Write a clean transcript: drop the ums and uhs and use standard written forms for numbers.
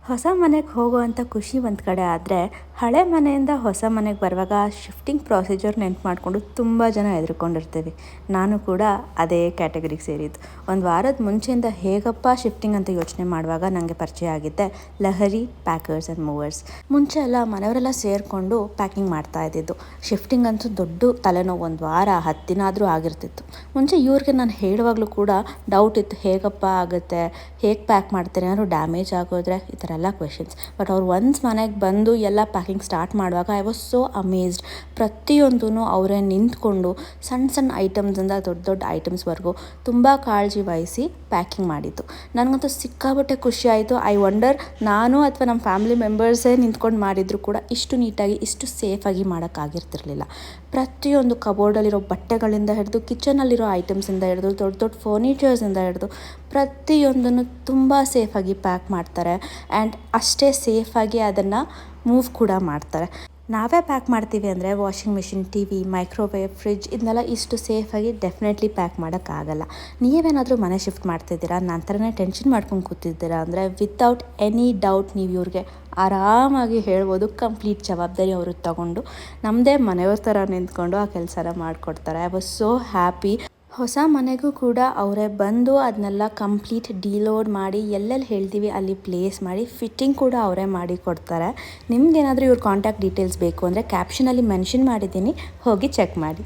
ಹೊಸ ಮನೆಗೆ ಹೋಗುವಂಥ ಖುಷಿ ಒಂದು ಕಡೆ ಆದರೆ, ಹಳೆ ಮನೆಯಿಂದ ಹೊಸ ಮನೆಗೆ ಬರುವಾಗ ಶಿಫ್ಟಿಂಗ್ ಪ್ರೊಸೀಜರ್ ನೆನ್ಪು ಮಾಡಿಕೊಂಡು ತುಂಬ ಜನ ಹೆದರ್ಕೊಂಡಿರ್ತೀವಿ. ನಾನು ಕೂಡ ಅದೇ ಕ್ಯಾಟಗರಿಗೆ ಸೇರಿದ್ದು. ಒಂದು ವಾರದ ಮುಂಚೆಯಿಂದ ಹೇಗಪ್ಪ ಶಿಫ್ಟಿಂಗ್ ಅಂತ ಯೋಚನೆ ಮಾಡುವಾಗ ನನಗೆ ಪರಿಚಯ ಆಗಿದ್ದೆ ಲಹರಿ ಪ್ಯಾಕರ್ಸ್ ಆ್ಯಂಡ್ ಮೂವರ್ಸ್. ಮುಂಚೆ ಎಲ್ಲ ಮನೆಯವರೆಲ್ಲ ಸೇರಿಕೊಂಡು ಪ್ಯಾಕಿಂಗ್ ಮಾಡ್ತಾ ಇದ್ದಿದ್ದು. ಶಿಫ್ಟಿಂಗ್ ಅಂತೂ ದೊಡ್ಡ ತಲೆನೋವು, ಒಂದು ವಾರ 10 ದಿನ ಆದರೂ ಆಗಿರ್ತಿತ್ತು. ಮುಂಚೆ ಇವ್ರಿಗೆ ನಾನು ಹೇಳುವಾಗಲೂ ಕೂಡ ಡೌಟ್ ಇತ್ತು, ಹೇಗಪ್ಪ ಆಗುತ್ತೆ, ಹೇಗೆ ಪ್ಯಾಕ್ ಮಾಡ್ತಾರೆ, ಏನಾದ್ರು ಡ್ಯಾಮೇಜ್ ಆಗೋದ್ರೆ, ಈ ಥರ ಎಲ್ಲ ಕ್ವೆಶನ್ಸ್. ಬಟ್ ಅವ್ರು ಒನ್ಸ್ ಮನೆಗೆ ಬಂದು ಎಲ್ಲ ಪ್ಯಾಕಿಂಗ್ ಸ್ಟಾರ್ಟ್ ಮಾಡುವಾಗ ಐ ವಾಸ್ ಸೋ ಅಮೇಸ್ಡ್. ಪ್ರತಿಯೊಂದೂ ಅವರೇ ನಿಂತ್ಕೊಂಡು ಸಣ್ಣ ಸಣ್ಣ ಐಟಮ್ಸಿಂದ ದೊಡ್ಡ ದೊಡ್ಡ ಐಟಮ್ಸ್ವರೆಗೂ ತುಂಬ ಕಾಳಜಿ ವಹಿಸಿ ಪ್ಯಾಕಿಂಗ್ ಮಾಡಿದ್ದು. ನನಗಂತೂ ಸಿಕ್ಕಾಬಟ್ಟೆ ಖುಷಿ ಆಯಿತು. ಐ ವಂಡರ್, ನಾನು ಅಥವಾ ನಮ್ಮ ಫ್ಯಾಮಿಲಿ ಮೆಂಬರ್ಸೇ ನಿಂತ್ಕೊಂಡು ಮಾಡಿದರೂ ಕೂಡ ಇಷ್ಟು ನೀಟಾಗಿ, ಇಷ್ಟು ಸೇಫಾಗಿ ಮಾಡೋಕ್ಕಾಗಿರ್ತಿರ್ಲಿಲ್ಲ. ಪ್ರತಿಯೊಂದು ಕಬೋರ್ಡಲ್ಲಿರೋ ಬಟ್ಟೆಗಳಿಂದ ಹಿಡಿದು, ಕಿಚನಲ್ಲಿರೋ ಐಟಮ್ಸಿಂದ ಹಿಡಿದು, ದೊಡ್ಡ ದೊಡ್ಡ ಫರ್ನಿಚರ್ಸಿಂದ ಹಿಡಿದು ಪ್ರತಿಯೊಂದನ್ನು ತುಂಬ ಸೇಫಾಗಿ ಪ್ಯಾಕ್ ಮಾಡ್ತಾರೆ. ಆ್ಯಂಡ್ ಅಷ್ಟೇ ಸೇಫಾಗಿ ಅದನ್ನು ಮೂವ್ ಕೂಡ ಮಾಡ್ತಾರೆ. ನಾವೇ ಪ್ಯಾಕ್ ಮಾಡ್ತೀವಿ ಅಂದರೆ washing machine, T V, microwave, fridge ಇದನ್ನೆಲ್ಲ ಇಷ್ಟು ಸೇಫಾಗಿ ಡೆಫಿನೆಟ್ಲಿ ಪ್ಯಾಕ್ ಮಾಡೋಕ್ಕಾಗಲ್ಲ. ನೀವೇನಾದರೂ ಮನೆ ಶಿಫ್ಟ್ ಮಾಡ್ತಿದ್ದೀರಾ, ನನ್ನ ಥರನೇ ಟೆನ್ಷನ್ ಮಾಡ್ಕೊಂಡು ಕೂತಿದ್ದೀರಾ ಅಂದರೆ ವಿತೌಟ್ ಎನಿ ಡೌಟ್ ನೀವು ಇವ್ರಿಗೆ ಆರಾಮಾಗಿ ಹೇಳ್ಬೋದು. ಕಂಪ್ಲೀಟ್ ಜವಾಬ್ದಾರಿ ಅವರು ತಗೊಂಡು ನಮ್ಮದೇ ಮನೆಯವ್ರ ಥರ ನಿಂತ್ಕೊಂಡು ಆ ಕೆಲಸನ ಮಾಡಿಕೊಡ್ತಾರೆ. I was so happy. ಹೊಸ ಮನೆಗೂ ಕೂಡ ಅವರೇ ಬಂದು ಅದನ್ನೆಲ್ಲ ಕಂಪ್ಲೀಟ್ ಡಿಲೋಡ್ ಮಾಡಿ, ಎಲ್ಲೆಲ್ಲಿ ಹೇಳ್ತೀವಿ ಅಲ್ಲಿ ಪ್ಲೇಸ್ ಮಾಡಿ, ಫಿಟ್ಟಿಂಗ್ ಕೂಡ ಅವರೇ ಮಾಡಿ ಕೊಡ್ತಾರೆ. ನಿಮ್ಗೇನಾದರೂ ಇವ್ರ ಕಾಂಟ್ಯಾಕ್ಟ್ ಡೀಟೇಲ್ಸ್ ಬೇಕು ಅಂದರೆ ಕ್ಯಾಪ್ಷನಲ್ಲಿ ಮೆನ್ಷನ್ ಮಾಡಿದ್ದೀನಿ, ಹೋಗಿ ಚೆಕ್ ಮಾಡಿ.